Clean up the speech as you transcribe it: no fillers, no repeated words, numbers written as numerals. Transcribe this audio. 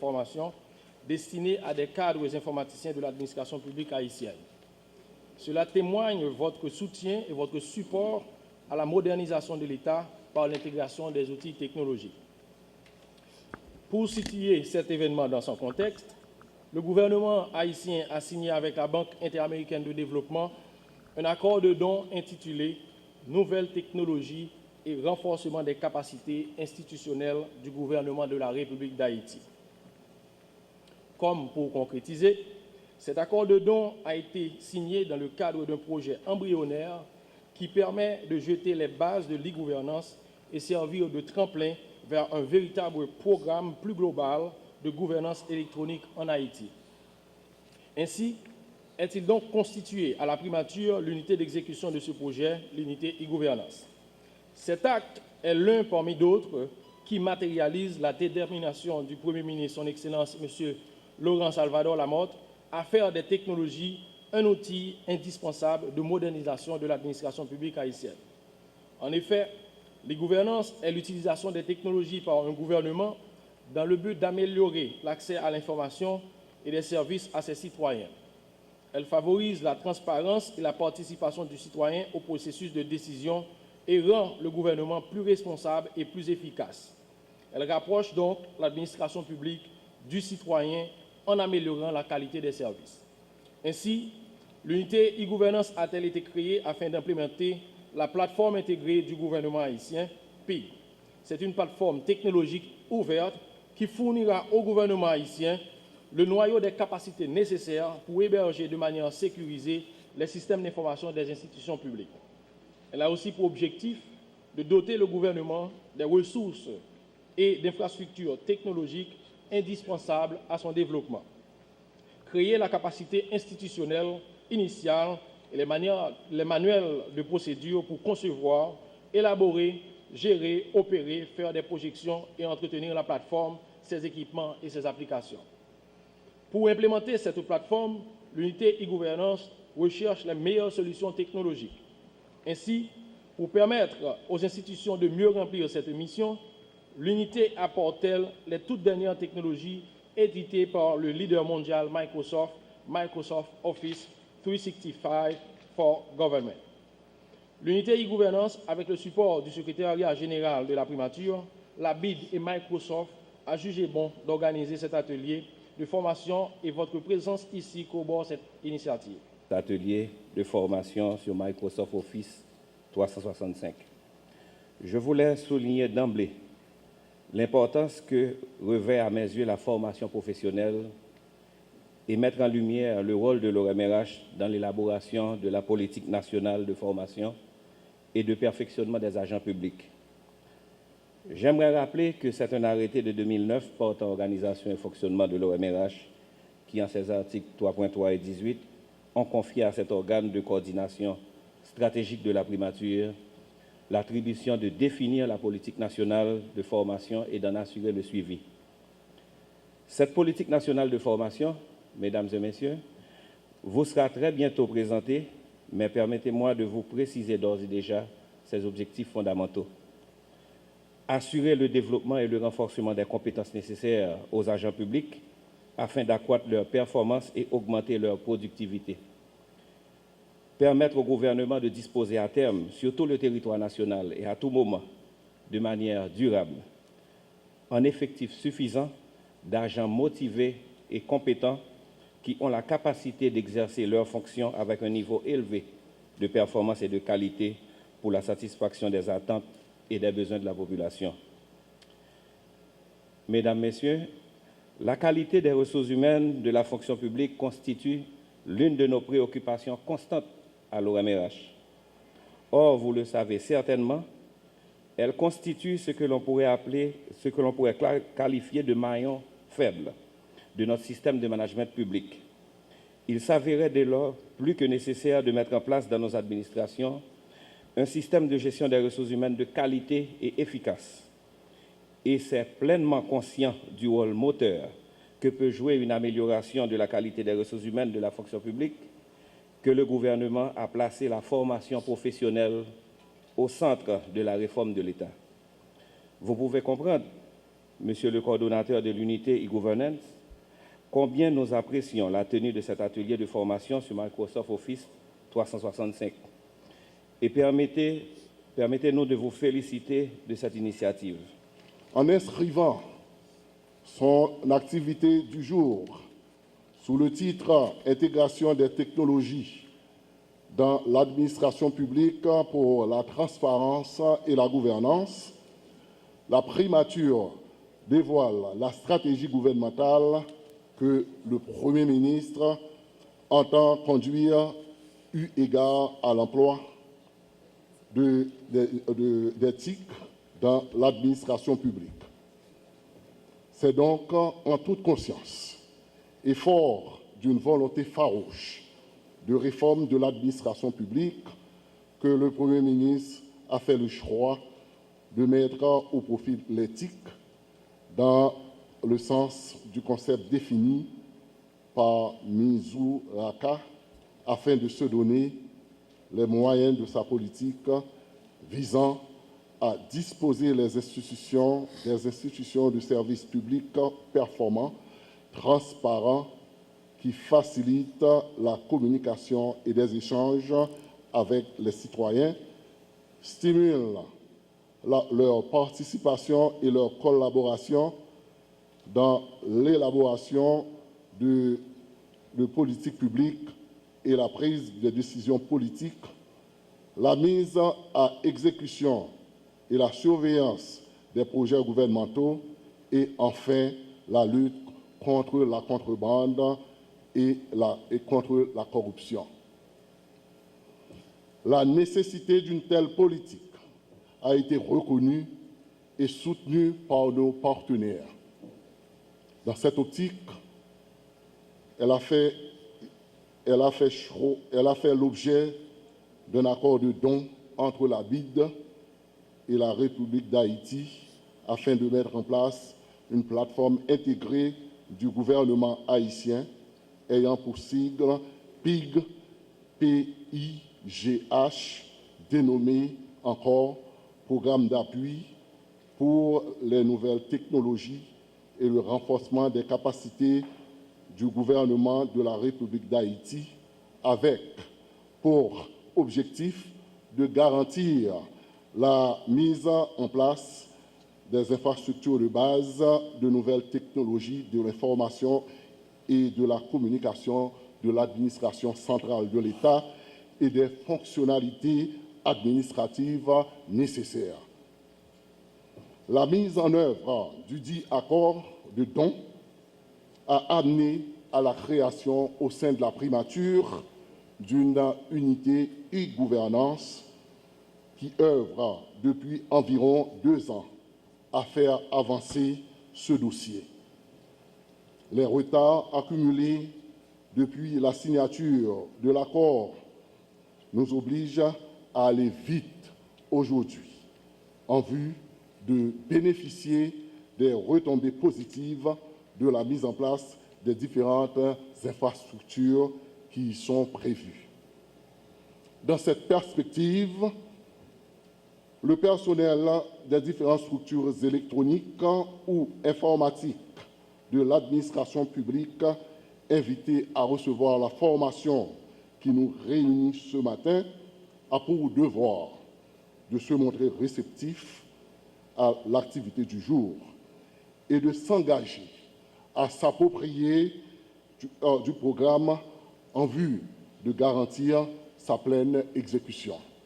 formation destinée à des cadres informaticiens de l'administration publique haïtienne. Cela témoigne votre soutien et votre support à la modernisation de l'État par l'intégration des outils technologiques. Pour situer cet événement dans son contexte, le gouvernement haïtien a signé avec la Banque interaméricaine de développement un accord de don intitulé « Nouvelles technologies et renforcement des capacités institutionnelles du gouvernement de la République d'Haïti ». Comme pour concrétiser, cet accord de don a été signé dans le cadre d'un projet embryonnaire qui permet de jeter les bases de l'e-gouvernance et servir de tremplin vers un véritable programme plus global de gouvernance électronique en Haïti. Ainsi, est-il donc constitué à la primature l'unité d'exécution de ce projet, l'unité e-gouvernance. Cet acte est l'un parmi d'autres qui matérialise la détermination du Premier ministre, son Excellence M. Laurent Salvador Lamotte, à faire des technologies un outil indispensable de modernisation de l'administration publique haïtienne. En effet, l'e-gouvernance est l'utilisation des technologies par un gouvernement dans le but d'améliorer l'accès à l'information et des services à ses citoyens. Elle favorise la transparence et la participation du citoyen au processus de décision et rend le gouvernement plus responsable et plus efficace. Elle rapproche donc l'administration publique du citoyen en améliorant la qualité des services. Ainsi, l'unité e-gouvernance a-t-elle été créée afin d'implémenter la plateforme intégrée du gouvernement haïtien, PIG. C'est une plateforme technologique ouverte qui fournira au gouvernement haïtien le noyau des capacités nécessaires pour héberger de manière sécurisée les systèmes d'information des institutions publiques. Elle a aussi pour objectif de doter le gouvernement des ressources et d'infrastructures technologiques indispensables à son développement. Créer la capacité institutionnelle initiale et les manuels de procédure pour concevoir, élaborer, gérer, opérer, faire des projections et entretenir la plateforme, ses équipements et ses applications. Pour implémenter cette plateforme, l'unité e-gouvernance recherche les meilleures solutions technologiques. Ainsi, pour permettre aux institutions de mieux remplir cette mission, l'unité apporte-t-elle les toutes dernières technologies éditées par le leader mondial Microsoft, Microsoft Office 365 for Government. L'unité e-gouvernance, avec le support du secrétariat général de la primature, la BID et Microsoft, a jugé bon d'organiser cet atelier de formation et votre présence ici corrobore cette initiative. Atelier de formation sur Microsoft Office 365. Je voulais souligner d'emblée l'importance que revêt à mes yeux la formation professionnelle et mettre en lumière le rôle de l'OMRH dans l'élaboration de la politique nationale de formation et de perfectionnement des agents publics. J'aimerais rappeler que c'est un arrêté de 2009 portant organisation et fonctionnement de l'OMRH qui, en ses articles 3.3 et 18, ont confié à cet organe de coordination stratégique de la primature l'attribution de définir la politique nationale de formation et d'en assurer le suivi. Cette politique nationale de formation, mesdames et messieurs, vous sera très bientôt présentée, mais permettez-moi de vous préciser d'ores et déjà ses objectifs fondamentaux. Assurer le développement et le renforcement des compétences nécessaires aux agents publics afin d'accroître leur performance et augmenter leur productivité. Permettre au gouvernement de disposer à terme, sur tout le territoire national et à tout moment, de manière durable, en effectif suffisant d'agents motivés et compétents qui ont la capacité d'exercer leurs fonctions avec un niveau élevé de performance et de qualité pour la satisfaction des attentes et des besoins de la population. Mesdames, Messieurs, la qualité des ressources humaines de la fonction publique constitue l'une de nos préoccupations constantes à l'OMRH. Or, vous le savez certainement, elle constitue ce que l'on pourrait qualifier de maillon faible de notre système de management public. Il s'avérait dès lors plus que nécessaire de mettre en place dans nos administrations un système de gestion des ressources humaines de qualité et efficace. Et c'est pleinement conscient du rôle moteur que peut jouer une amélioration de la qualité des ressources humaines de la fonction publique que le gouvernement a placé la formation professionnelle au centre de la réforme de l'État. Vous pouvez comprendre Monsieur le coordonnateur de l'unité e-governance, combien nous apprécions la tenue de cet atelier de formation sur Microsoft Office 365 et permettez-nous de vous féliciter de cette initiative. En inscrivant son activité du jour sous le titre « Intégration des technologies dans l'administration publique pour la transparence et la gouvernance », la primature dévoile la stratégie gouvernementale que le Premier ministre entend conduire eu égard à l'emploi d'éthique dans l'administration publique. C'est donc en toute conscience et fort d'une volonté farouche de réforme de l'administration publique que le Premier ministre a fait le choix de mettre au profit l'éthique dans le sens du concept défini par Mizu Raka afin de se donner les moyens de sa politique visant à disposer des institutions de services publics performants, transparents, qui facilitent la communication et des échanges avec les citoyens, stimulent leur participation et leur collaboration dans l'élaboration de politiques publiques et la prise de décisions politiques, la mise à exécution et la surveillance des projets gouvernementaux et enfin la lutte contre la contrebande et contre la corruption. La nécessité d'une telle politique a été reconnue et soutenue par nos partenaires. Dans cette optique, elle a fait l'objet d'un accord de don entre la BID et la République d'Haïti afin de mettre en place une plateforme intégrée du gouvernement haïtien ayant pour sigle PIG, PIGH, dénommé encore Programme d'appui pour les nouvelles technologies et le renforcement des capacités du gouvernement de la République d'Haïti avec pour objectif de garantir la mise en place des infrastructures de base de nouvelles technologies de l'information et de la communication de l'administration centrale de l'État et des fonctionnalités administratives nécessaires. La mise en œuvre du dit accord de don a amené à la création au sein de la primature d'une unité e-gouvernance qui œuvre depuis environ 2 ans à faire avancer ce dossier. Les retards accumulés depuis la signature de l'accord nous obligent à aller vite aujourd'hui en vue de bénéficier des retombées positives de la mise en place des différentes infrastructures qui y sont prévues. Dans cette perspective, le personnel des différentes structures électroniques ou informatiques de l'administration publique invité à recevoir la formation qui nous réunit ce matin a pour devoir de se montrer réceptif à l'activité du jour et de s'engager à s'approprier du programme en vue de garantir sa pleine exécution.